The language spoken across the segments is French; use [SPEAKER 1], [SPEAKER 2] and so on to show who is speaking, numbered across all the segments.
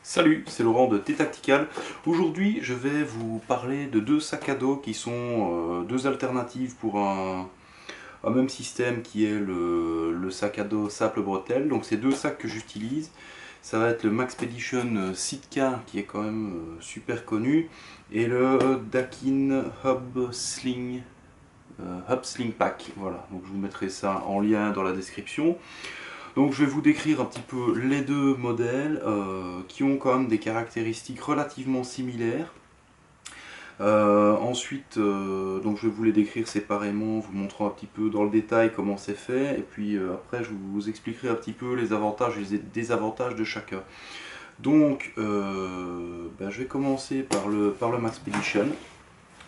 [SPEAKER 1] Salut, c'est Laurent de T-Tactical. Aujourd'hui, je vais vous parler de deux sacs à dos qui sont deux alternatives pour un même système qui est le sac à dos Simple Bretelle. Donc, c'est deux sacs que j'utilise. Ça va être le Maxpedition Sitka qui est quand même super connu et le Dakin Hub Sling Pack. Voilà, donc je vous mettrai ça en lien dans la description. Donc je vais vous décrire un petit peu les deux modèles qui ont quand même des caractéristiques relativement similaires. Ensuite, donc je vais vous les décrire séparément, vous montrant un petit peu dans le détail comment c'est fait, et puis après je vous expliquerai un petit peu les avantages et les désavantages de chacun. Donc je vais commencer par le Maxpedition.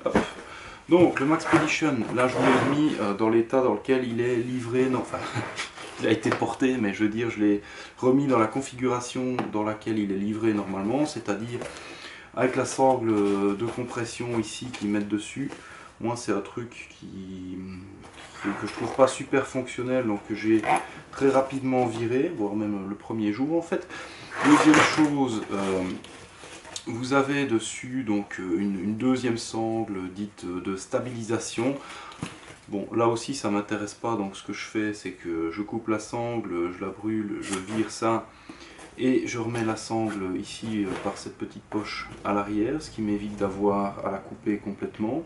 [SPEAKER 1] Hop. Donc le Maxpedition, là je vous l'ai mis dans l'état dans lequel il est livré, non, enfin il a été porté, mais je veux dire je l'ai remis dans la configuration dans laquelle il est livré normalement, c'est-à-dire avec la sangle de compression ici qu'ils mettent dessus. Moi c'est un truc que je trouve pas super fonctionnel, donc que j'ai très rapidement viré, voire même le premier jour en fait. Deuxième chose, vous avez dessus donc une deuxième sangle dite de stabilisation. Bon, là aussi ça m'intéresse pas, donc ce que je fais c'est que je coupe la sangle, je la brûle, je vire ça et je remets la sangle ici par cette petite poche à l'arrière, ce qui m'évite d'avoir à la couper complètement.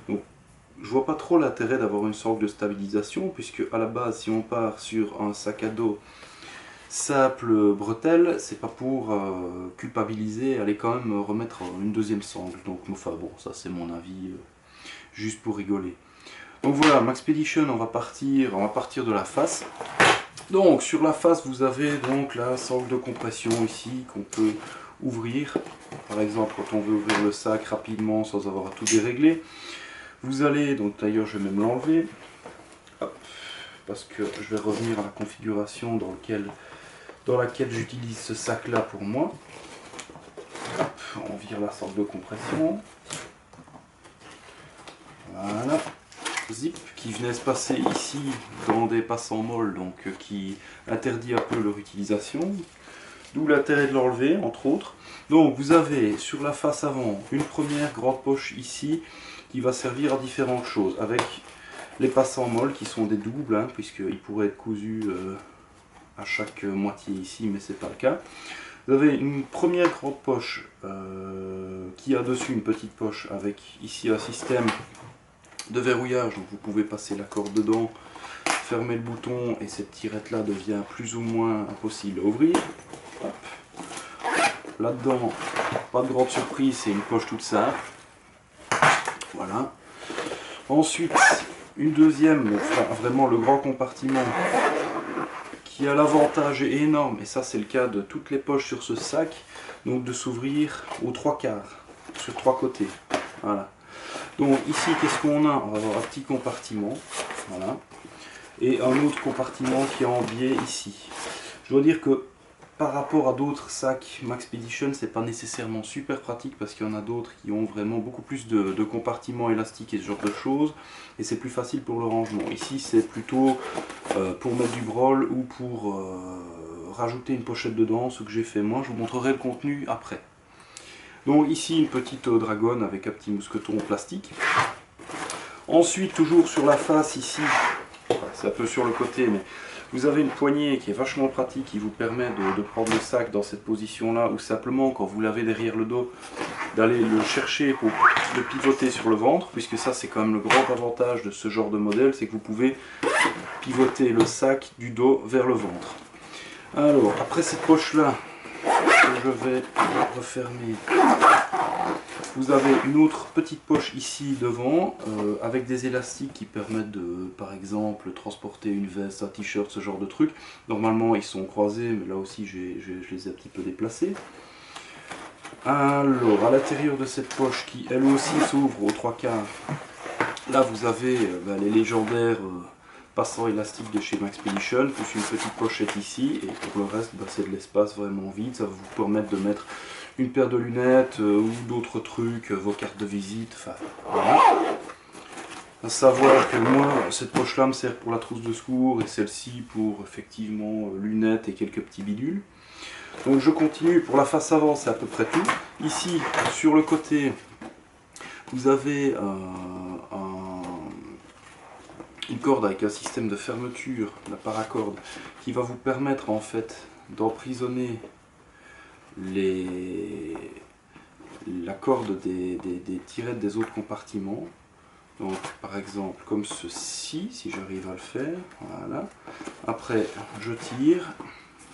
[SPEAKER 1] Donc je vois pas trop l'intérêt d'avoir une sangle de stabilisation, puisque à la base si on part sur un sac à dos simple bretelle, c'est pas pour culpabiliser, aller quand même remettre une deuxième sangle. Donc enfin bon, ça c'est mon avis, juste pour rigoler. Donc voilà, Maxpedition, on va partir de la face. Donc sur la face, vous avez donc la sangle de compression ici qu'on peut ouvrir. Par exemple, quand on veut ouvrir le sac rapidement sans avoir à tout dérégler. Vous allez, donc d'ailleurs je vais même l'enlever, parce que je vais revenir à la configuration dans laquelle j'utilise ce sac là pour moi. Hop, on vire la sangle de compression. Voilà. Zip qui venait se passer ici dans des passants molles, donc qui interdit un peu leur utilisation, d'où l'intérêt de l'enlever entre autres. Donc vous avez sur la face avant une première grande poche ici qui va servir à différentes choses, avec les passants molles qui sont des doubles, hein, puisqu'ils pourraient être cousus à chaque moitié ici, mais c'est pas le cas. Vous avez une première grande poche qui a dessus une petite poche avec ici un système de verrouillage, donc vous pouvez passer la corde dedans, fermer le bouton et cette tirette là devient plus ou moins impossible à ouvrir. Là dedans, pas de grande surprise, c'est une poche toute simple. Voilà. Ensuite, une deuxième, vraiment le grand compartiment qui a l'avantage énorme, et ça c'est le cas de toutes les poches sur ce sac, donc de s'ouvrir aux trois quarts, sur trois côtés. Voilà. Donc ici, qu'est-ce qu'on a? On va avoir un petit compartiment, voilà, et un autre compartiment qui est en biais ici. Je dois dire que par rapport à d'autres sacs Maxpedition, c'est pas nécessairement super pratique, parce qu'il y en a d'autres qui ont vraiment beaucoup plus de compartiments élastiques et ce genre de choses, et c'est plus facile pour le rangement. Ici, c'est plutôt pour mettre du brol ou pour rajouter une pochette dedans, ce que j'ai fait moi. Je vous montrerai le contenu après. Donc ici une petite dragonne avec un petit mousqueton en plastique. Ensuite, toujours sur la face ici, c'est un peu sur le côté, mais vous avez une poignée qui est vachement pratique, qui vous permet de prendre le sac dans cette position là, ou simplement quand vous l'avez derrière le dos, d'aller le chercher pour le pivoter sur le ventre, puisque ça c'est quand même le grand avantage de ce genre de modèle, c'est que vous pouvez pivoter le sac du dos vers le ventre. Alors, après cette poche là, je vais refermer. Vous avez une autre petite poche ici devant avec des élastiques qui permettent de, par exemple, transporter une veste, un t-shirt, ce genre de truc. Normalement ils sont croisés, mais là aussi je les ai un petit peu déplacés. Alors, à l'intérieur de cette poche qui elle aussi s'ouvre aux trois quarts, là vous avez les légendaires passants élastiques de chez Maxpedition, plus une petite pochette ici, et pour le reste c'est de l'espace vraiment vide. Ça va vous permettre de mettre une paire de lunettes ou d'autres trucs, vos cartes de visite, enfin voilà. À savoir que moi, cette poche là me sert pour la trousse de secours et celle-ci pour effectivement lunettes et quelques petits bidules. Donc je continue, pour la face avant c'est à peu près tout. Ici sur le côté vous avez une corde avec un système de fermeture, la paracorde, qui va vous permettre en fait d'emprisonner la corde des tirettes des autres compartiments. Donc par exemple comme ceci, si j'arrive à le faire, voilà. Après je tire,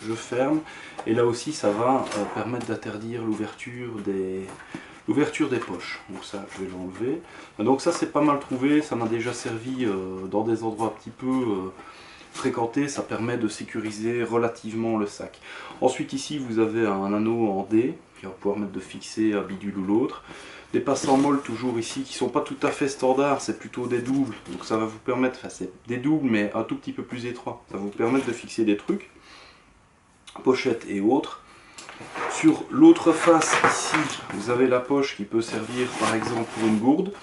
[SPEAKER 1] je ferme, et là aussi ça va permettre d'interdire l'ouverture des poches. Donc ça je vais l'enlever. Donc ça c'est pas mal trouvé, ça m'a déjà servi dans des endroits un petit peu fréquentés, ça permet de sécuriser relativement le sac. Ensuite ici vous avez un anneau en D qui va pouvoir mettre de fixer un bidule ou l'autre. Des passants molles toujours ici qui sont pas tout à fait standards, c'est plutôt des doubles, donc ça va vous permettre, enfin c'est des doubles mais un tout petit peu plus étroits, ça va vous permettre de fixer des trucs, pochettes et autres. Sur l'autre face ici vous avez la poche qui peut servir par exemple pour une gourde.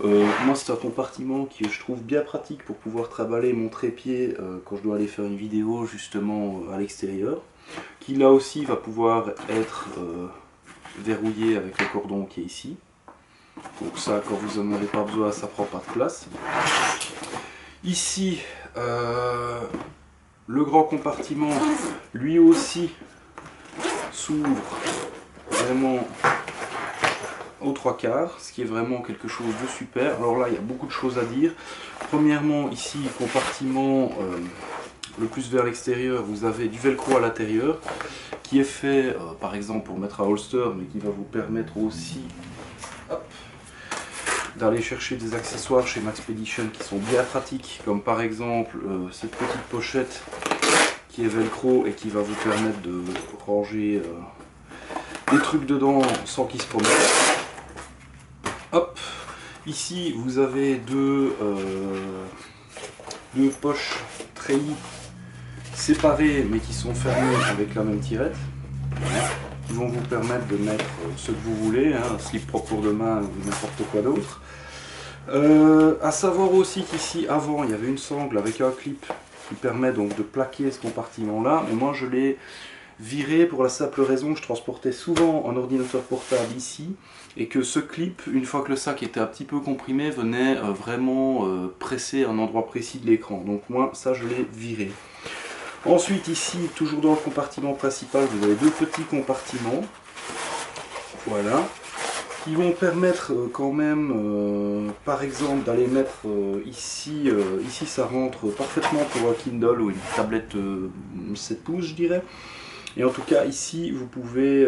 [SPEAKER 1] Moi c'est un compartiment que je trouve bien pratique pour pouvoir trimballer mon trépied quand je dois aller faire une vidéo justement à l'extérieur, qui là aussi va pouvoir être verrouillé avec le cordon qui est ici. Donc ça, quand vous n'en avez pas besoin, ça prend pas de place. Ici, le grand compartiment, lui aussi, s'ouvre vraiment aux 3/4, ce qui est vraiment quelque chose de super. Alors là, il y a beaucoup de choses à dire. Premièrement, ici, compartiment le plus vers l'extérieur, vous avez du velcro à l'intérieur, qui est fait par exemple pour mettre un holster, mais qui va vous permettre aussi d'aller chercher des accessoires chez Maxpedition qui sont bien pratiques, comme par exemple cette petite pochette qui est velcro et qui va vous permettre de ranger des trucs dedans sans qu'ils se promènent. Hop, ici vous avez deux poches treillis séparées mais qui sont fermées avec la même tirette, qui vont vous permettre de mettre ce que vous voulez, un slip propre pour demain ou n'importe quoi d'autre. À savoir aussi qu'ici avant il y avait une sangle avec un clip qui permet donc de plaquer ce compartiment là, mais moi je l'ai viré pour la simple raison que je transportais souvent un ordinateur portable ici, et que ce clip, une fois que le sac était un petit peu comprimé, venait vraiment presser un endroit précis de l'écran. Donc moi ça je l'ai viré. Ensuite ici, toujours dans le compartiment principal, vous avez deux petits compartiments, voilà, qui vont permettre quand même, par exemple, d'aller mettre ici, ici ça rentre parfaitement pour un Kindle ou une tablette 7 pouces je dirais, et en tout cas ici vous pouvez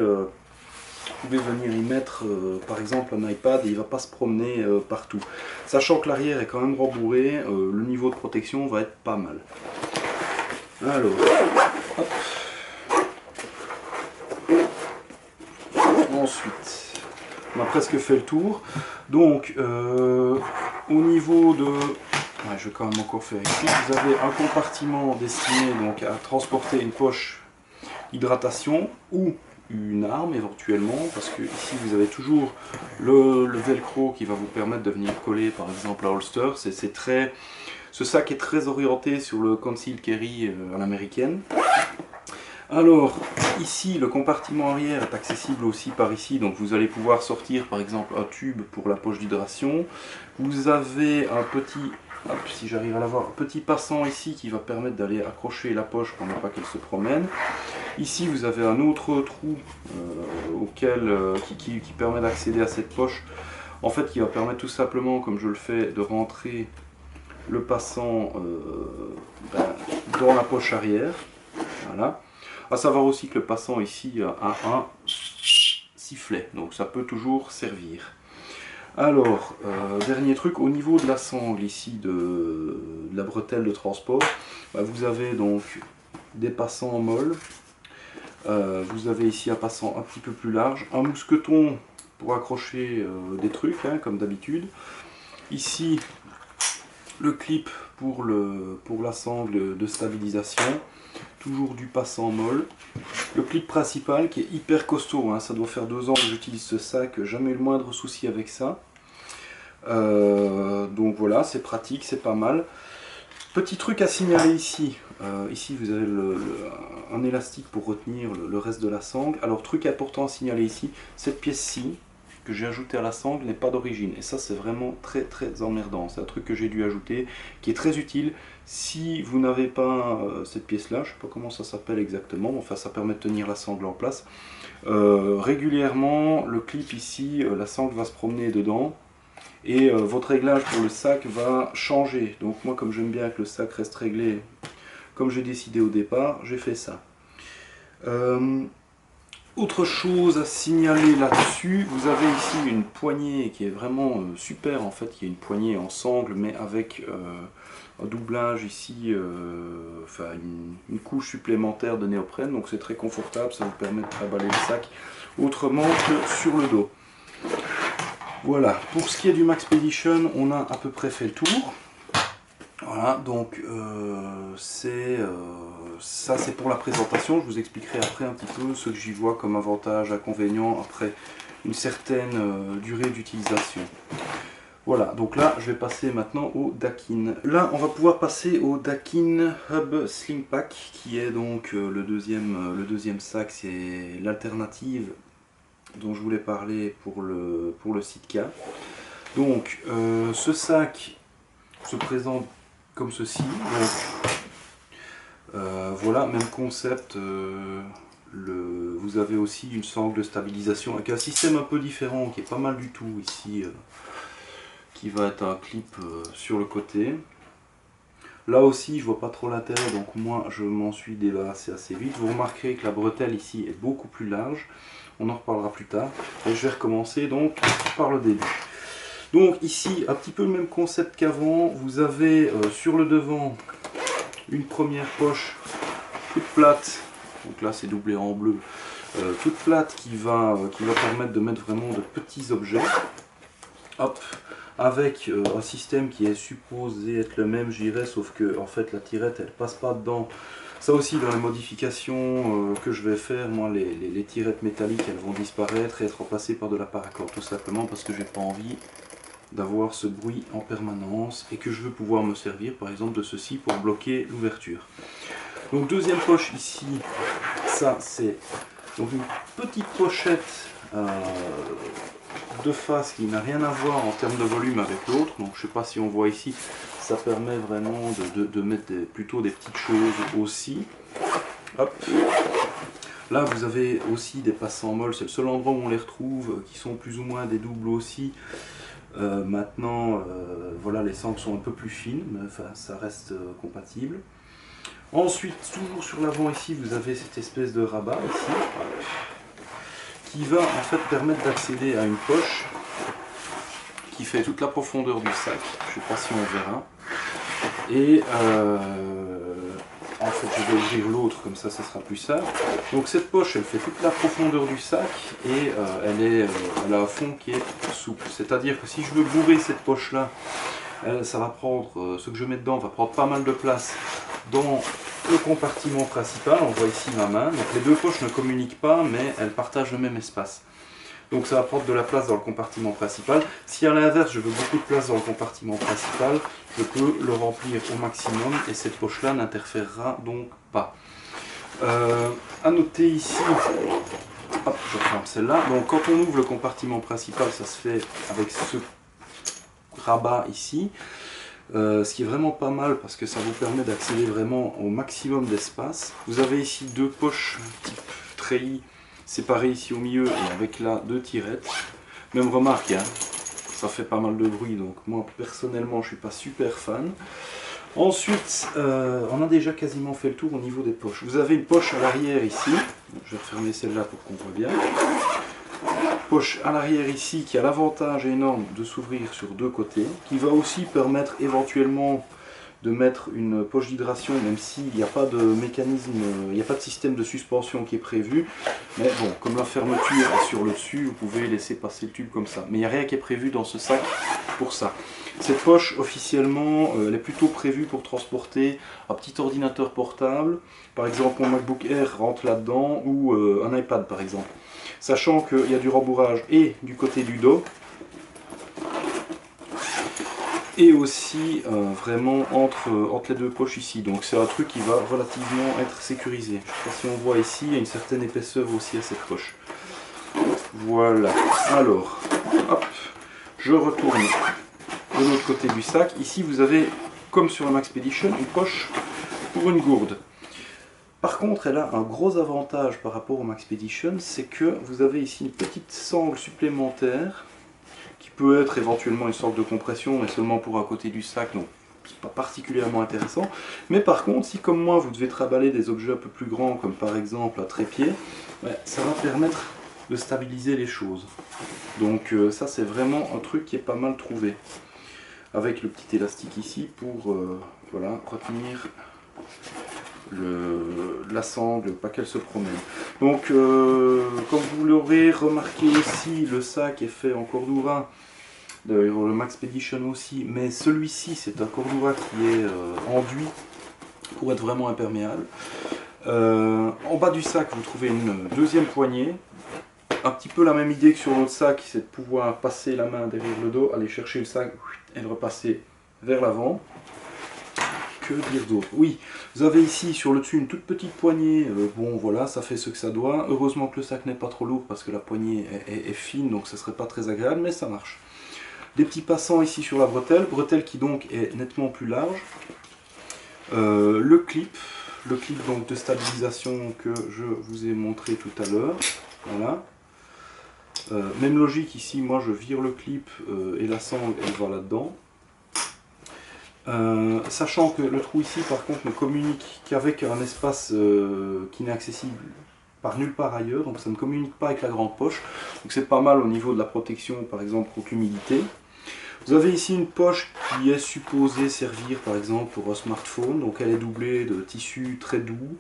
[SPEAKER 1] venir y mettre par exemple un iPad et il ne va pas se promener partout. Sachant que l'arrière est quand même rembourré, le niveau de protection va être pas mal. Alors, hop. Ensuite, on a presque fait le tour. Donc, au niveau de... Ouais, je vais quand même encore faire ici. Vous avez un compartiment destiné donc à transporter une poche hydratation ou une arme éventuellement, parce que ici vous avez toujours le velcro qui va vous permettre de venir coller par exemple un holster. Ce sac est très orienté sur le concealed carry à l'américaine. Alors ici le compartiment arrière est accessible aussi par ici, donc vous allez pouvoir sortir par exemple un tube pour la poche d'hydration. Vous avez un petit, hop, si j'arrive à l'avoir, un petit passant ici qui va permettre d'aller accrocher la poche pour ne pas qu'elle se promène. Ici vous avez un autre trou qui permet d'accéder à cette poche, en fait qui va permettre tout simplement, comme je le fais, de rentrer le passant dans la poche arrière. Voilà. À savoir aussi que le passant ici a un sifflet, donc ça peut toujours servir. Alors, dernier truc, au niveau de la sangle ici de la bretelle de transport, vous avez donc des passants molles. Vous avez ici un passant un petit peu plus large, un mousqueton pour accrocher des trucs, hein, comme d'habitude. Ici, le clip pour la sangle de stabilisation, toujours du passant molle. Le clip principal qui est hyper costaud, hein, ça doit faire 2 ans que j'utilise ce sac, jamais eu le moindre souci avec ça. Donc voilà, c'est pratique, c'est pas mal. Petit truc à signaler ici. Ici vous avez un élastique pour retenir le reste de la sangle. Alors truc important à signaler ici, cette pièce-ci que j'ai ajoutée à la sangle n'est pas d'origine. Et ça c'est vraiment très très emmerdant. C'est un truc que j'ai dû ajouter, qui est très utile. Si vous n'avez pas cette pièce-là, je ne sais pas comment ça s'appelle exactement, enfin ça permet de tenir la sangle en place. Régulièrement, le clip ici, la sangle va se promener dedans. Et votre réglage pour le sac va changer. Donc moi, comme j'aime bien que le sac reste réglé comme j'ai décidé au départ, j'ai fait ça. Autre chose à signaler là-dessus, vous avez ici une poignée qui est vraiment super en fait, il y a une poignée en sangle mais avec un doublage ici, enfin une couche supplémentaire de néoprène, donc c'est très confortable, ça vous permet de travailler le sac autrement que sur le dos. Voilà, pour ce qui est du Maxpedition, on a à peu près fait le tour. Voilà, donc ça c'est pour la présentation. Je vous expliquerai après un petit peu ce que j'y vois comme avantage, inconvénient après une certaine durée d'utilisation. Voilà, donc là je vais passer maintenant au Dakin. Là on va pouvoir passer au Dakin Hub Sling Pack qui est donc le deuxième sac, c'est l'alternative dont je voulais parler pour le Sitka. Donc ce sac se présente comme ceci. Donc, voilà, même concept. Vous avez aussi une sangle de stabilisation avec un système un peu différent qui est pas mal du tout ici, qui va être un clip sur le côté. Là aussi je vois pas trop l'intérêt, donc moi je m'en suis débarrassé assez vite. Vous remarquerez que la bretelle ici est beaucoup plus large, on en reparlera plus tard. Et je vais recommencer donc par le début. Donc ici, un petit peu le même concept qu'avant, vous avez sur le devant une première poche toute plate, donc là c'est doublé en bleu, toute plate qui va permettre de mettre vraiment de petits objets. Hop, avec un système qui est supposé être le même, je dirais, sauf que en fait la tirette elle passe pas dedans. Ça aussi dans les modifications que je vais faire, moi les tirettes métalliques elles vont disparaître et être remplacées par de la paracord, tout simplement parce que j'ai pas envie d'avoir ce bruit en permanence et que je veux pouvoir me servir par exemple de ceci pour bloquer l'ouverture. Donc deuxième poche ici, ça c'est donc une petite pochette de face qui n'a rien à voir en termes de volume avec l'autre. Donc je sais pas si on voit ici, ça permet vraiment de mettre plutôt des petites choses aussi. Hop. Là vous avez aussi des passants molles, c'est le seul endroit où on les retrouve, qui sont plus ou moins des doubles aussi. Maintenant, voilà, les sangles sont un peu plus fines, mais enfin, ça reste compatible. Ensuite, toujours sur l'avant ici, vous avez cette espèce de rabat ici, qui va en fait permettre d'accéder à une poche qui fait toute la profondeur du sac. Je ne sais pas si on verra. Et en fait, je vais ouvrir l'autre, comme ça, ça sera plus simple. Donc cette poche, elle fait toute la profondeur du sac et elle a un fond qui est souple. C'est-à-dire que si je veux bourrer cette poche-là, ça va prendre, ce que je mets dedans va prendre pas mal de place dans le compartiment principal. On voit ici ma main. Donc les deux poches ne communiquent pas, mais elles partagent le même espace. Donc ça va prendre de la place dans le compartiment principal. Si à l'inverse je veux beaucoup de place dans le compartiment principal, je peux le remplir au maximum et cette poche-là n'interférera donc pas. À noter ici, hop, je referme celle-là. Donc quand on ouvre le compartiment principal, ça se fait avec ce rabat ici. Ce qui est vraiment pas mal parce que ça vous permet d'accéder vraiment au maximum d'espace. Vous avez ici deux poches type treillis séparées ici au milieu et avec là deux tirettes. Même remarque, hein, ça fait pas mal de bruit, donc moi personnellement je suis pas super fan. Ensuite, on a déjà quasiment fait le tour au niveau des poches. Vous avez une poche à l'arrière ici, je vais refermer celle-là pour qu'on voit bien. Poche à l'arrière ici qui a l'avantage énorme de s'ouvrir sur deux côtés, qui va aussi permettre éventuellement de mettre une poche d'hydration, même s'il n'y a pas de mécanisme, il n'y a pas de système de suspension qui est prévu. Mais bon, comme la fermeture est sur le dessus, vous pouvez laisser passer le tube comme ça. Mais il n'y a rien qui est prévu dans ce sac pour ça. Cette poche, officiellement, elle est plutôt prévue pour transporter un petit ordinateur portable. Par exemple, mon MacBook Air rentre là-dedans, ou un iPad par exemple. Sachant qu'il y a du rembourrage et du côté du dos. et aussi vraiment entre les deux poches ici. Donc c'est un truc qui va relativement être sécurisé. Je ne sais pas si on voit ici, il y a une certaine épaisseur aussi à cette poche. Voilà, alors, hop, je retourne de l'autre côté du sac. Ici vous avez, comme sur la Maxpedition, une poche pour une gourde. Par contre, elle a un gros avantage par rapport au Maxpedition, c'est que vous avez ici une petite sangle supplémentaire qui peut être éventuellement une sorte de compression, mais seulement pour un côté du sac, donc c'est pas particulièrement intéressant. Mais par contre, si comme moi vous devez trimballer des objets un peu plus grands, comme par exemple un trépied, ça va permettre de stabiliser les choses. Donc ça c'est vraiment un truc qui est pas mal trouvé. Avec le petit élastique ici pour voilà, retenir la sangle, pas qu'elle se promène. Donc comme vous l'aurez remarqué ici, le sac est fait en cordura. D'ailleurs le Maxpedition aussi, mais celui-ci c'est un cordura qui est enduit pour être vraiment imperméable. En bas du sac vous trouvez une deuxième poignée. Un petit peu la même idée que sur l'autre sac, c'est de pouvoir passer la main derrière le dos, aller chercher le sac et le repasser vers l'avant. Que dire d'autre? Oui, vous avez ici sur le dessus une toute petite poignée, bon voilà, ça fait ce que ça doit. Heureusement que le sac n'est pas trop lourd parce que la poignée est fine, donc ça serait pas très agréable, mais ça marche. Des petits passants ici sur la bretelle qui donc est nettement plus large. Le clip donc de stabilisation que je vous ai montré tout à l'heure, voilà. Même logique ici, moi je vire le clip et la sangle elle va là-dedans. Sachant que le trou ici par contre ne communique qu'avec un espace qui n'est accessible par nulle part ailleurs, donc ça ne communique pas avec la grande poche, donc c'est pas mal au niveau de la protection par exemple contre l'humidité. Vous avez ici une poche qui est supposée servir par exemple pour un smartphone, donc elle est doublée de tissu très doux,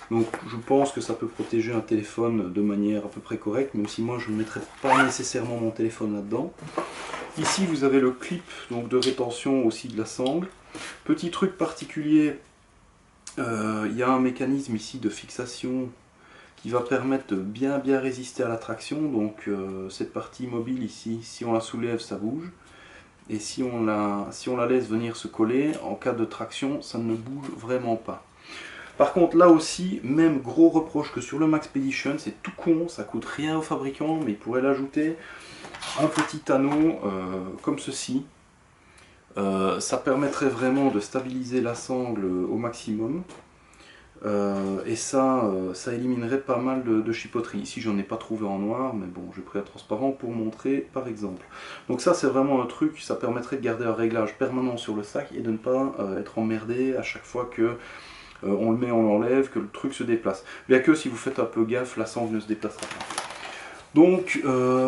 [SPEAKER 1] donc je pense que ça peut protéger un téléphone de manière à peu près correcte, même si moi je ne mettrai pas nécessairement mon téléphone là-dedans. Ici vous avez le clip donc, de rétention aussi de la sangle. Petit truc particulier, il y a un mécanisme ici de fixation qui va permettre de bien résister à la traction. Donc cette partie mobile ici, si on la soulève ça bouge. Et si on la laisse venir se coller, en cas de traction, ça ne bouge vraiment pas. Par contre, là aussi, même gros reproche que sur le Maxpedition, c'est tout con, ça coûte rien au fabricant, mais il pourrait l'ajouter un petit anneau comme ceci. Ça permettrait vraiment de stabiliser la sangle au maximum. Et ça éliminerait pas mal de chipoteries. Ici j'en ai pas trouvé en noir, mais bon, j'ai pris un transparent pour montrer par exemple. Donc ça c'est vraiment un truc, ça permettrait de garder un réglage permanent sur le sac et de ne pas être emmerdé à chaque fois que on le met, on l'enlève, que le truc se déplace. Bien que si vous faites un peu gaffe, la sangle ne se déplacera pas. Donc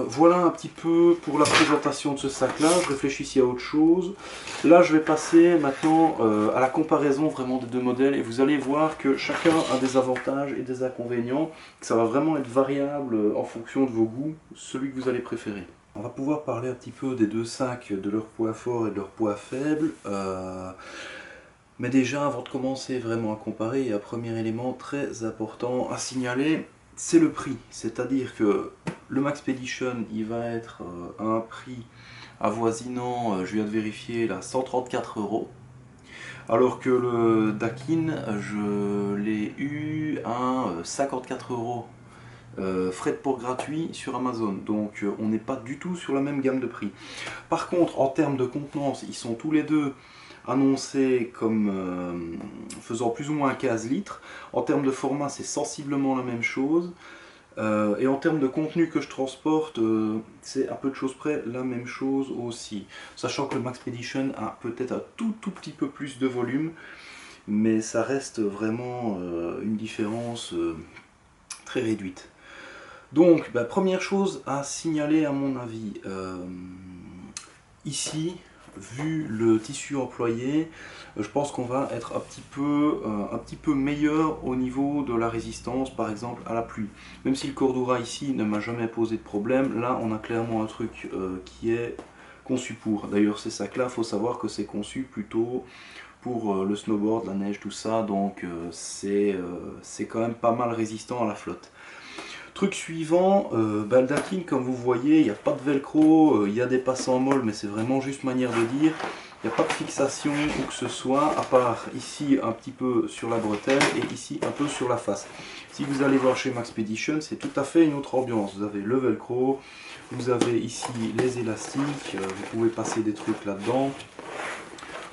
[SPEAKER 1] voilà un petit peu pour la présentation de ce sac là, je réfléchis à autre chose. Là je vais passer maintenant à la comparaison vraiment des deux modèles et vous allez voir que chacun a des avantages et des inconvénients, que ça va vraiment être variable en fonction de vos goûts, celui que vous allez préférer. On va pouvoir parler un petit peu des deux sacs, de leur poids fort et de leur poids faible. Mais déjà avant de commencer vraiment à comparer, il y a un premier élément très important à signaler, c'est le prix. C'est-à-dire que le Maxpedition, il va être à un prix avoisinant, je viens de vérifier là, 134 €. Alors que le Dakin, je l'ai eu à 54 €. Frais de port gratuit sur Amazon, donc on n'est pas du tout sur la même gamme de prix. Par contre, en termes de contenance, ils sont tous les deux annoncés comme faisant plus ou moins 15 litres. En termes de format, c'est sensiblement la même chose. Et en termes de contenu que je transporte, c'est à peu de choses près la même chose aussi. Sachant que le Maxpedition a peut-être un tout petit peu plus de volume, mais ça reste vraiment une différence très réduite. Donc, première chose à signaler à mon avis, ici, vu le tissu employé, je pense qu'on va être un petit peu meilleur au niveau de la résistance, par exemple à la pluie. Même si le Cordura ici ne m'a jamais posé de problème, là on a clairement un truc qui est conçu pour. D'ailleurs ces sacs là, il faut savoir que c'est conçu plutôt pour le snowboard, la neige, tout ça, donc c'est quand même pas mal résistant à la flotte. Truc suivant, le Dakin, comme vous voyez, il n'y a pas de velcro, il y a des passants molles, mais c'est vraiment juste manière de dire. Il n'y a pas de fixation ou que ce soit, à part ici un petit peu sur la bretelle et ici un peu sur la face. Si vous allez voir chez Maxpedition, c'est tout à fait une autre ambiance. Vous avez le velcro, vous avez ici les élastiques, vous pouvez passer des trucs là-dedans.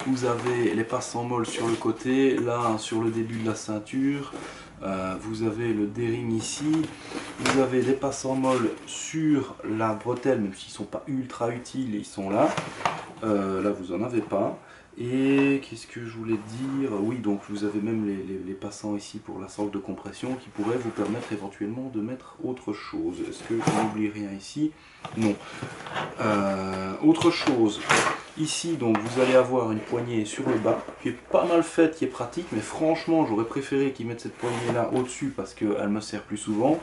[SPEAKER 1] Vous avez les passes en molle sur le côté, là sur le début de la ceinture. Vous avez le D-ring ici, vous avez les passes en molle sur la bretelle, même s'ils ne sont pas ultra utiles, ils sont là. Là vous n'en avez pas. Et qu'est-ce que je voulais dire? Oui, donc vous avez même les passants ici pour la sangle de compression qui pourraient vous permettre éventuellement de mettre autre chose. Est-ce que je n'oublie rien ici? Non. Autre chose, ici donc vous allez avoir une poignée sur le bas qui est pas mal faite, qui est pratique, mais franchement j'aurais préféré qu'ils mettent cette poignée là au-dessus parce qu'elle me sert plus souvent.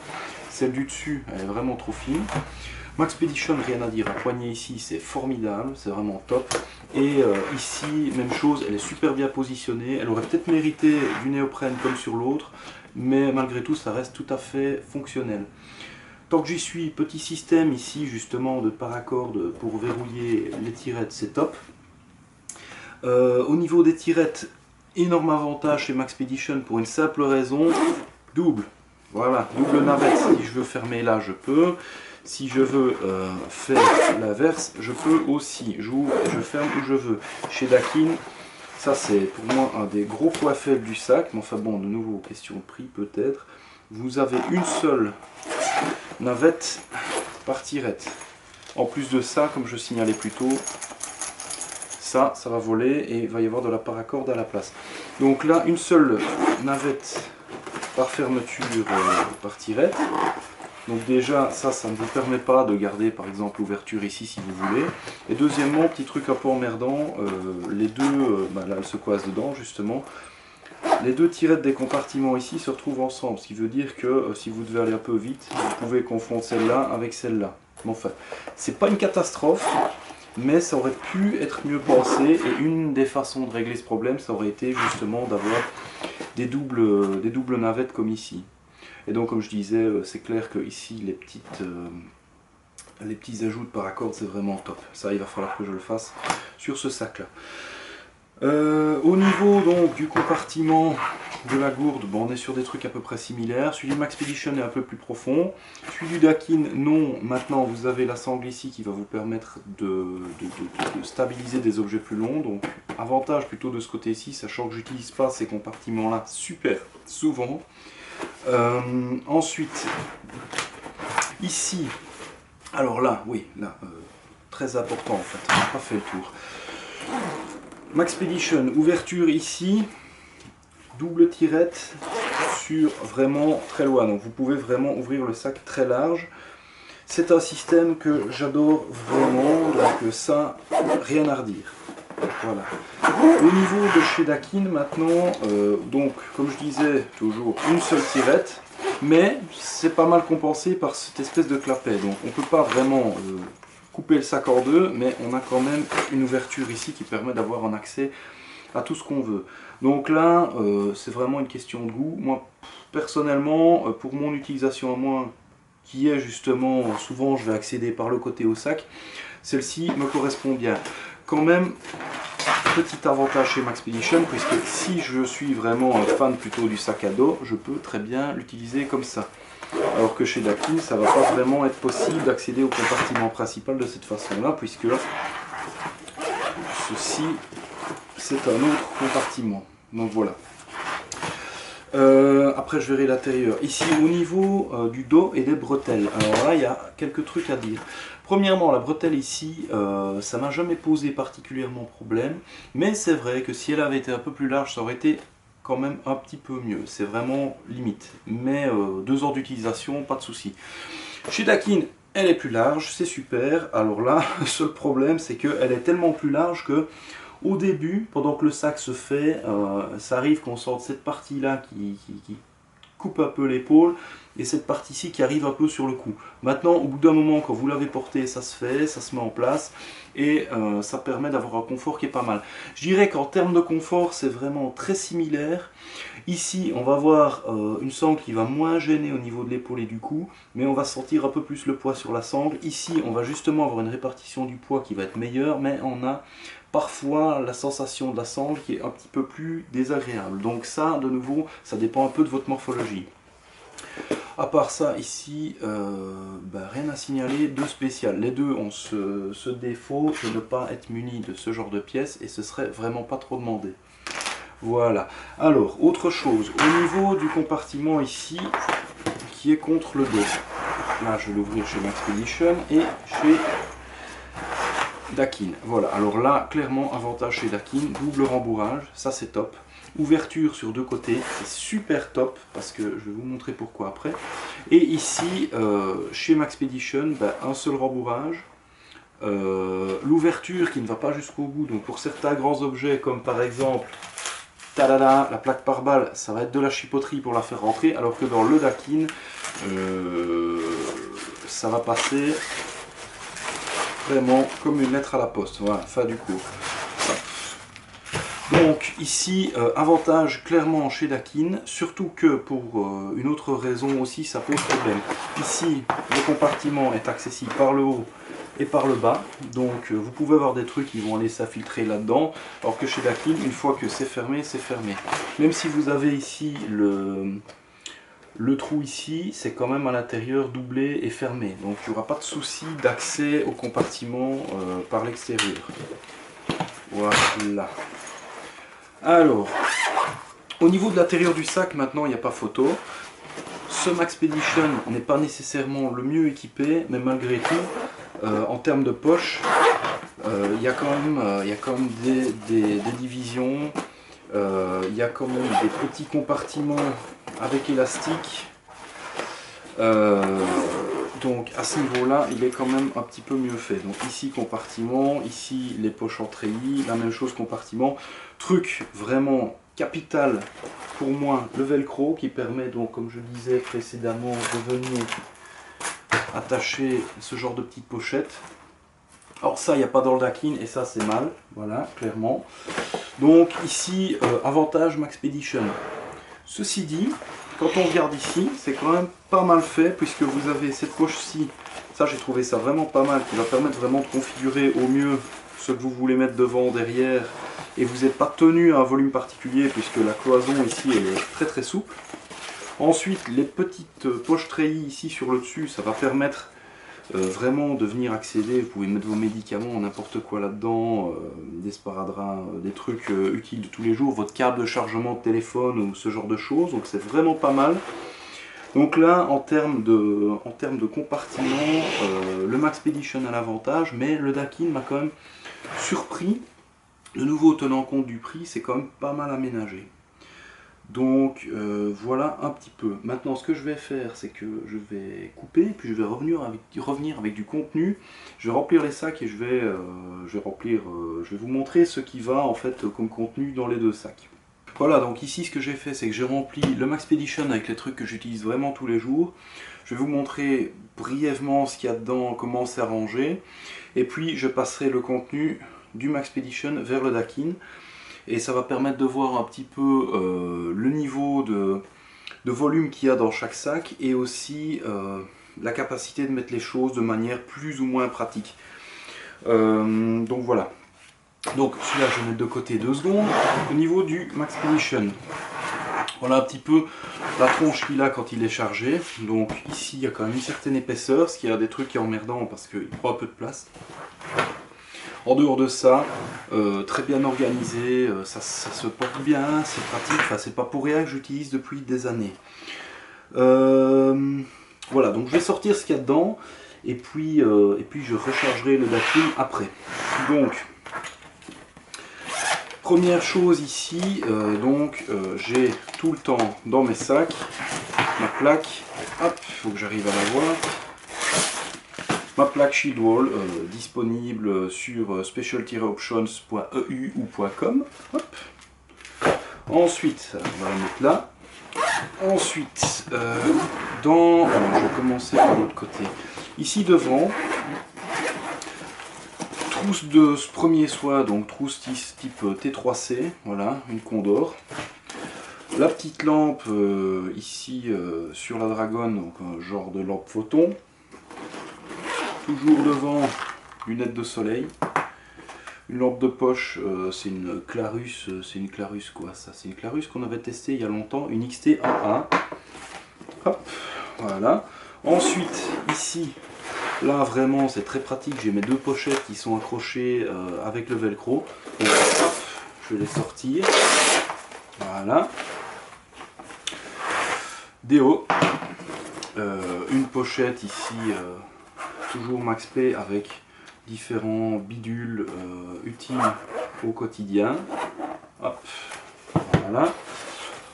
[SPEAKER 1] Celle du dessus elle est vraiment trop fine. Maxpedition, rien à dire, la poignée ici c'est formidable, c'est vraiment top. Et ici, même chose, elle est super bien positionnée, elle aurait peut-être mérité du néoprène comme sur l'autre, mais malgré tout ça reste tout à fait fonctionnel. Tant que j'y suis, petit système ici justement de paracorde pour verrouiller les tirettes, c'est top. Au niveau des tirettes, énorme avantage chez Maxpedition pour une simple raison, double. Voilà, double navette, si je veux fermer là je peux. Si je veux faire l'inverse, je peux aussi. J'ouvre et je ferme où je veux. Chez Dakin, ça c'est pour moi un des gros points faibles du sac. Mais enfin bon, de nouveau, question de prix peut-être. Vous avez une seule navette par tirette. En plus de ça, comme je signalais plus tôt, ça va voler et il va y avoir de la paracorde à la place. Donc là, une seule navette par fermeture par tirette. Donc déjà, ça ne vous permet pas de garder par exemple l'ouverture ici si vous voulez. Et deuxièmement, petit truc un peu emmerdant, les deux, là elles se coincent dedans justement. Les deux tirettes des compartiments ici se retrouvent ensemble, ce qui veut dire que si vous devez aller un peu vite, vous pouvez confondre celle-là avec celle-là. Mais enfin, c'est pas une catastrophe, mais ça aurait pu être mieux pensé. Et une des façons de régler ce problème, ça aurait été justement d'avoir des doubles navettes comme ici. Et donc comme je disais, c'est clair que ici les petits ajouts de paracorde c'est vraiment top. Ça il va falloir que je le fasse sur ce sac là. Au niveau donc du compartiment de la gourde, bon, on est sur des trucs à peu près similaires. Celui du Maxpedition est un peu plus profond. Celui du Dakin, non. Maintenant vous avez la sangle ici qui va vous permettre de stabiliser des objets plus longs. Donc avantage plutôt de ce côté-ci, sachant que j'utilise pas ces compartiments là super souvent. Ensuite, ici, alors là, oui, là, très important en fait, on n'a pas fait le tour. Maxpedition, ouverture ici, double tirette sur vraiment très loin, donc vous pouvez vraiment ouvrir le sac très large. C'est un système que j'adore vraiment, donc ça, rien à redire. Voilà. Au niveau de chez Dakin maintenant, donc comme je disais, toujours une seule tirette, mais c'est pas mal compensé par cette espèce de clapet. Donc on ne peut pas vraiment couper le sac en deux, mais on a quand même une ouverture ici qui permet d'avoir un accès à tout ce qu'on veut. Donc là, c'est vraiment une question de goût. Moi, personnellement, pour mon utilisation à moi, qui est justement, souvent je vais accéder par le côté au sac, celle-ci me correspond bien. Quand même, petit avantage chez Maxpedition, puisque si je suis vraiment un fan plutôt du sac à dos, je peux très bien l'utiliser comme ça. Alors que chez Dakin, ça ne va pas vraiment être possible d'accéder au compartiment principal de cette façon-là, puisque ceci, c'est un autre compartiment. Donc voilà. Après je verrai l'intérieur. Ici au niveau du dos et des bretelles, alors là il y a quelques trucs à dire. Premièrement, la bretelle ici, ça m'a jamais posé particulièrement problème, mais c'est vrai que si elle avait été un peu plus large, ça aurait été quand même un petit peu mieux. C'est vraiment limite, mais 2 heures d'utilisation, pas de souci. Chez Dakin, elle est plus large, c'est super. Alors là, le seul problème, c'est qu'elle est tellement plus large que au début, pendant que le sac se fait, ça arrive qu'on sorte cette partie-là qui coupe un peu l'épaule et cette partie-ci qui arrive un peu sur le cou. Maintenant, au bout d'un moment, quand vous l'avez porté, ça se fait, ça se met en place et ça permet d'avoir un confort qui est pas mal. Je dirais qu'en termes de confort, c'est vraiment très similaire. Ici, on va avoir une sangle qui va moins gêner au niveau de l'épaule et du cou, mais on va sentir un peu plus le poids sur la sangle. Ici, on va justement avoir une répartition du poids qui va être meilleure, mais on n'a parfois la sensation de la sangle qui est un petit peu plus désagréable. Donc ça, de nouveau, ça dépend un peu de votre morphologie. À part ça, ici, rien à signaler de spécial. Les deux ont ce défaut de ne pas être munis de ce genre de pièces et ce serait vraiment pas trop demandé. Voilà. Alors, autre chose, au niveau du compartiment ici, qui est contre le dos. Là, je vais l'ouvrir chez Maxpedition et chez Dakin. Voilà, alors là, clairement, avantage chez Dakin, double rembourrage, ça c'est top. Ouverture sur deux côtés, c'est super top, parce que je vais vous montrer pourquoi après. Et ici, chez Maxpedition, un seul rembourrage. L'ouverture qui ne va pas jusqu'au bout, donc pour certains grands objets, comme par exemple, tadada, la plaque par balle, ça va être de la chipoterie pour la faire rentrer, alors que dans le Dakin, ça va passer vraiment comme une lettre à la poste. Voilà, fin du cours. Donc ici, avantage clairement chez Dakin, surtout que pour une autre raison aussi, ça pose problème. Ici, le compartiment est accessible par le haut et par le bas, donc vous pouvez avoir des trucs qui vont aller s'infiltrer là-dedans, alors que chez Dakin, une fois que c'est fermé, c'est fermé. Même si vous avez ici le trou ici, c'est quand même à l'intérieur doublé et fermé, donc il n'y aura pas de souci d'accès au compartiment par l'extérieur. Voilà. Alors, au niveau de l'intérieur du sac, maintenant, il n'y a pas photo. Ce Maxpedition n'est pas nécessairement le mieux équipé, mais malgré tout, en termes de poche, il y a quand même des divisions, il y a quand même des petits compartiments avec élastique. Donc à ce niveau-là, il est quand même un petit peu mieux fait. Donc ici compartiment, ici les poches en treillis, la même chose compartiment. Truc vraiment capital pour moi, le velcro qui permet donc, comme je disais précédemment, de venir attacher ce genre de petites pochettes. Alors ça, il n'y a pas dans le Dakin et ça c'est mal, voilà, clairement. Donc ici, avantage Maxpedition. Ceci dit, quand on regarde ici, c'est quand même pas mal fait puisque vous avez cette poche-ci, ça j'ai trouvé ça vraiment pas mal, qui va permettre vraiment de configurer au mieux ce que vous voulez mettre devant, derrière, et vous n'êtes pas tenu à un volume particulier puisque la cloison ici elle est très très souple. Ensuite, les petites poches treillis ici sur le dessus, ça va permettre vraiment de venir accéder, vous pouvez mettre vos médicaments, n'importe quoi là-dedans, des sparadraps, des trucs utiles de tous les jours, votre câble de chargement de téléphone ou ce genre de choses, donc c'est vraiment pas mal. Donc là, en termes de compartiment, le Maxpedition a l'avantage, mais le Dakin m'a quand même surpris. De nouveau, tenant compte du prix, c'est quand même pas mal aménagé. Donc voilà un petit peu. Maintenant ce que je vais faire, c'est que je vais couper, puis je vais revenir avec du contenu. Je vais remplir les sacs et je vais vous montrer ce qui va en fait comme contenu dans les deux sacs. Voilà, donc ici ce que j'ai fait, c'est que j'ai rempli le Maxpedition avec les trucs que j'utilise vraiment tous les jours. Je vais vous montrer brièvement ce qu'il y a dedans, comment c'est arrangé. Et puis je passerai le contenu du Maxpedition vers le Dakin. Et ça va permettre de voir un petit peu le niveau de volume qu'il y a dans chaque sac et aussi la capacité de mettre les choses de manière plus ou moins pratique. Donc voilà. Donc celui-là je vais mettre de côté 2 secondes. Au niveau du Maxpedition, voilà un petit peu la tronche qu'il a quand il est chargé. Donc ici il y a quand même une certaine épaisseur, ce qui a des trucs qui est emmerdant parce qu'il prend un peu de place. En dehors de ça, très bien organisé, ça se porte bien, c'est pratique, enfin c'est pas pour rien que j'utilise depuis des années. Voilà, donc je vais sortir ce qu'il y a dedans, et puis je rechargerai le Dakin après. Donc, première chose ici, j'ai tout le temps dans mes sacs, ma plaque, hop, il faut que j'arrive à la voir. Ma plaque Shield Wall disponible sur specialtyoptions.eu ou .com. Hop. Ensuite, on va la mettre là. Ensuite, alors, je vais commencer par l'autre côté. Ici devant, trousse de ce premier soin, donc trousse type T3C, voilà, une Condor. La petite lampe ici sur la Dragon, donc un genre de lampe photon. Toujours devant, lunettes de soleil. Une lampe de poche, c'est une Clarus, quoi ça? C'est une Clarus qu'on avait testé il y a longtemps, une XT11. Hop, voilà. Ensuite, ici, là vraiment c'est très pratique, j'ai mes deux pochettes qui sont accrochées avec le velcro. Donc hop, je vais les sortir. Voilà. Déo. Une pochette ici, toujours Maxplay avec différents bidules utiles au quotidien. Hop, voilà.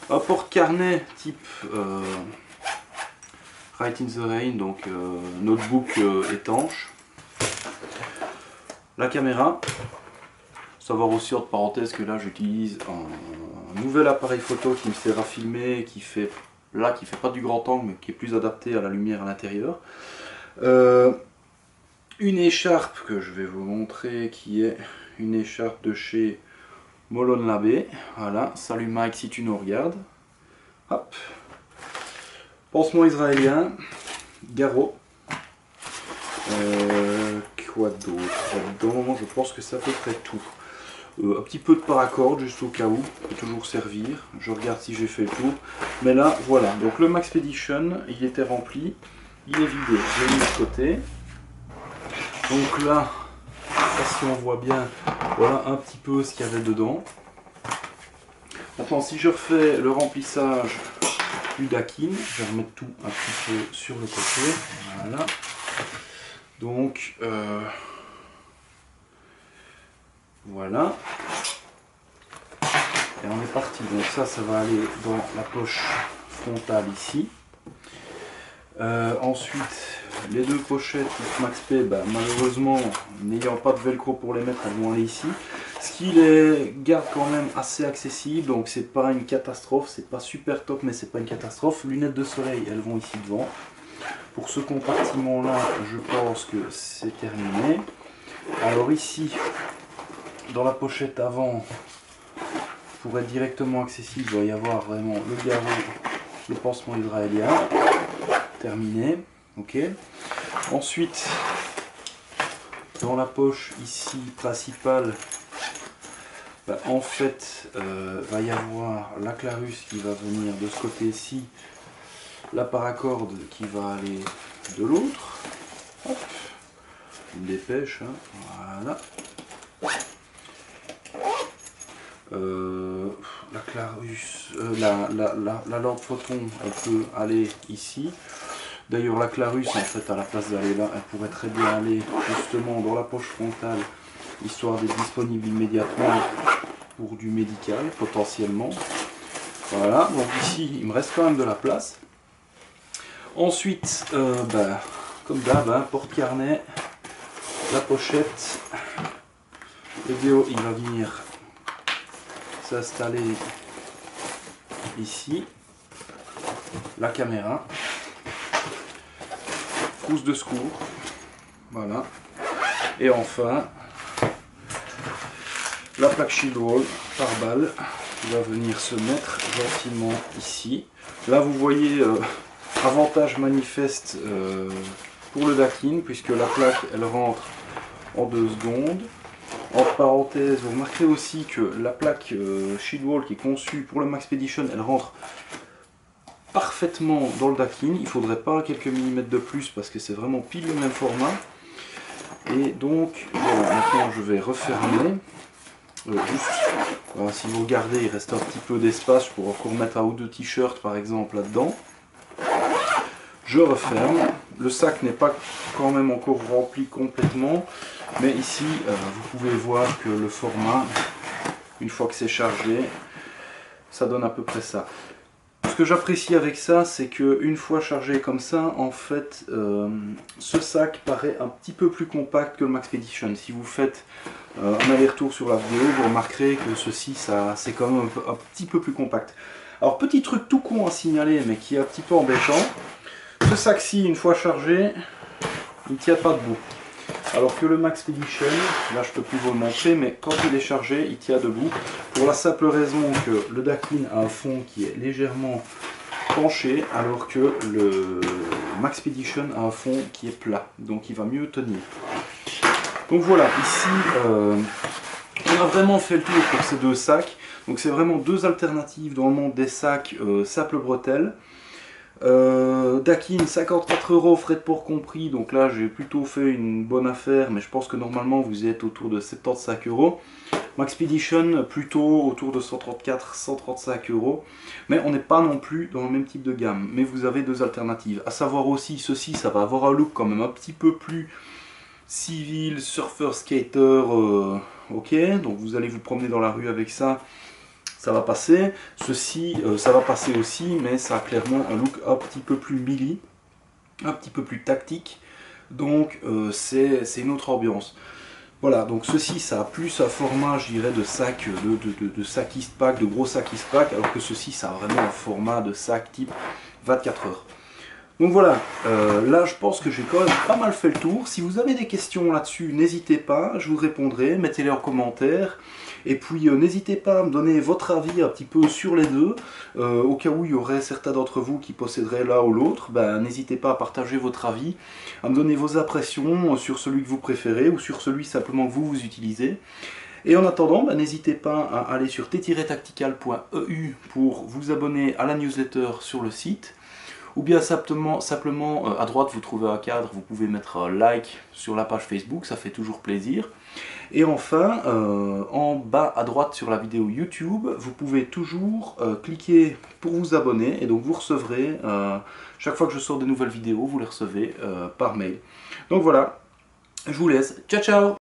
[SPEAKER 1] Un porte-carnet type Write in the Rain, donc notebook étanche. La caméra. Savoir aussi entre parenthèses que là j'utilise un nouvel appareil photo qui me sert à filmer, qui fait pas du grand angle mais qui est plus adapté à la lumière à l'intérieur. Une écharpe que je vais vous montrer qui est une écharpe de chez Molon Labé. Voilà, salut Mike si tu nous regardes. Hop. Pansement israélien, garrot. Quoi d'autre là-dedans? Je pense que c'est à peu près tout. Un petit peu de paracorde juste au cas où, peut toujours servir. Je regarde si j'ai fait le tour. Mais là, voilà. Donc le Maxpedition, il était rempli. Il est vidé. Je l'ai mis de côté. Donc là, si on voit bien, voilà un petit peu ce qu'il y avait dedans. Maintenant, si je refais le remplissage du Dakin, je vais remettre tout un petit peu sur le côté. Voilà. Donc, voilà. Et on est parti. Donc ça va aller dans la poche frontale ici. Ensuite, les deux pochettes Maxplay, malheureusement, n'ayant pas de velcro pour les mettre, elles vont aller ici. Ce qui les garde quand même assez accessibles, donc c'est pas une catastrophe, c'est pas super top, mais c'est pas une catastrophe. Lunettes de soleil, elles vont ici devant. Pour ce compartiment-là, je pense que c'est terminé. Alors ici, dans la pochette avant, pour être directement accessible, il va y avoir vraiment le garrot, le pansement israélien. Terminé. Ok. Ensuite, dans la poche ici principale, en fait, va y avoir la Clarus qui va venir de ce côté-ci, la paracorde qui va aller de l'autre. Une dépêche, hein. Voilà. La Clarus, la lampe photon, elle peut aller ici. D'ailleurs, la Clarus, en fait, à la place d'aller là, elle pourrait très bien aller justement dans la poche frontale, histoire d'être disponible immédiatement pour du médical, potentiellement. Voilà, donc ici, il me reste quand même de la place. Ensuite, comme d'hab, porte-carnet, la pochette, le déo, il va venir s'installer ici, la caméra, trousse de secours, voilà, et enfin la plaque shield wall par balle qui va venir se mettre gentiment ici. Là vous voyez avantage manifeste pour le Dakin, puisque la plaque elle rentre en 2 secondes. Entre parenthèses, vous remarquerez aussi que la plaque shield wall qui est conçue pour le Maxpedition, elle rentre parfaitement dans le Dakin. Il faudrait pas quelques millimètres de plus parce que c'est vraiment pile le même format. Et donc, voilà, maintenant je vais refermer. Voilà, si vous regardez, il reste un petit peu d'espace. Je pourrais encore mettre un ou deux t-shirts par exemple là-dedans. Je referme. Le sac n'est pas quand même encore rempli complètement. Mais ici, vous pouvez voir que le format, une fois que c'est chargé, ça donne à peu près ça. Ce que j'apprécie avec ça, c'est qu'une fois chargé comme ça, en fait, ce sac paraît un petit peu plus compact que le Maxpedition. Si vous faites un aller-retour sur la vidéo, vous remarquerez que ceci, c'est quand même un petit peu plus compact. Alors, petit truc tout con à signaler, mais qui est un petit peu embêtant. Ce sac-ci, une fois chargé, il ne tient pas debout. Alors que le Maxpedition, là je peux plus vous le montrer, mais quand il est chargé, il tient debout. Pour la simple raison que le Dakin a un fond qui est légèrement penché, alors que le Maxpedition a un fond qui est plat. Donc il va mieux tenir. Donc voilà, ici, on a vraiment fait le tour pour ces deux sacs. Donc c'est vraiment deux alternatives dans le monde des sacs Saples Bretelles. Dakin 54 €, frais de port compris, donc là j'ai plutôt fait une bonne affaire, mais je pense que normalement vous êtes autour de 75 €. Maxpedition plutôt autour de 134-135 €, mais on n'est pas non plus dans le même type de gamme, mais vous avez deux alternatives. À savoir aussi, ceci ça va avoir un look quand même un petit peu plus civil, surfer, skater, ok, donc vous allez vous promener dans la rue avec ça. Ça va passer, ceci ça va passer aussi, mais ça a clairement un look un petit peu plus melee, un petit peu plus tactique, donc c'est une autre ambiance. Voilà, donc ceci ça a plus un format, je dirais, de sac, de sackiste pack, de gros sackiste pack, alors que ceci ça a vraiment un format de sac type 24 heures. Donc voilà, là je pense que j'ai quand même pas mal fait le tour. Si vous avez des questions là-dessus, n'hésitez pas, je vous répondrai, mettez-les en commentaire. Et puis n'hésitez pas à me donner votre avis un petit peu sur les deux, au cas où il y aurait certains d'entre vous qui posséderaient l'un ou l'autre, ben, n'hésitez pas à partager votre avis, à me donner vos impressions sur celui que vous préférez ou sur celui simplement que vous utilisez. Et en attendant, ben, n'hésitez pas à aller sur t-tactical.eu pour vous abonner à la newsletter sur le site. Ou bien simplement à droite vous trouvez un cadre, vous pouvez mettre un like sur la page Facebook, ça fait toujours plaisir. Et enfin, en bas à droite sur la vidéo YouTube, vous pouvez toujours cliquer pour vous abonner, et donc vous recevrez, chaque fois que je sors de nouvelles vidéos, vous les recevez par mail. Donc voilà, je vous laisse, ciao ciao!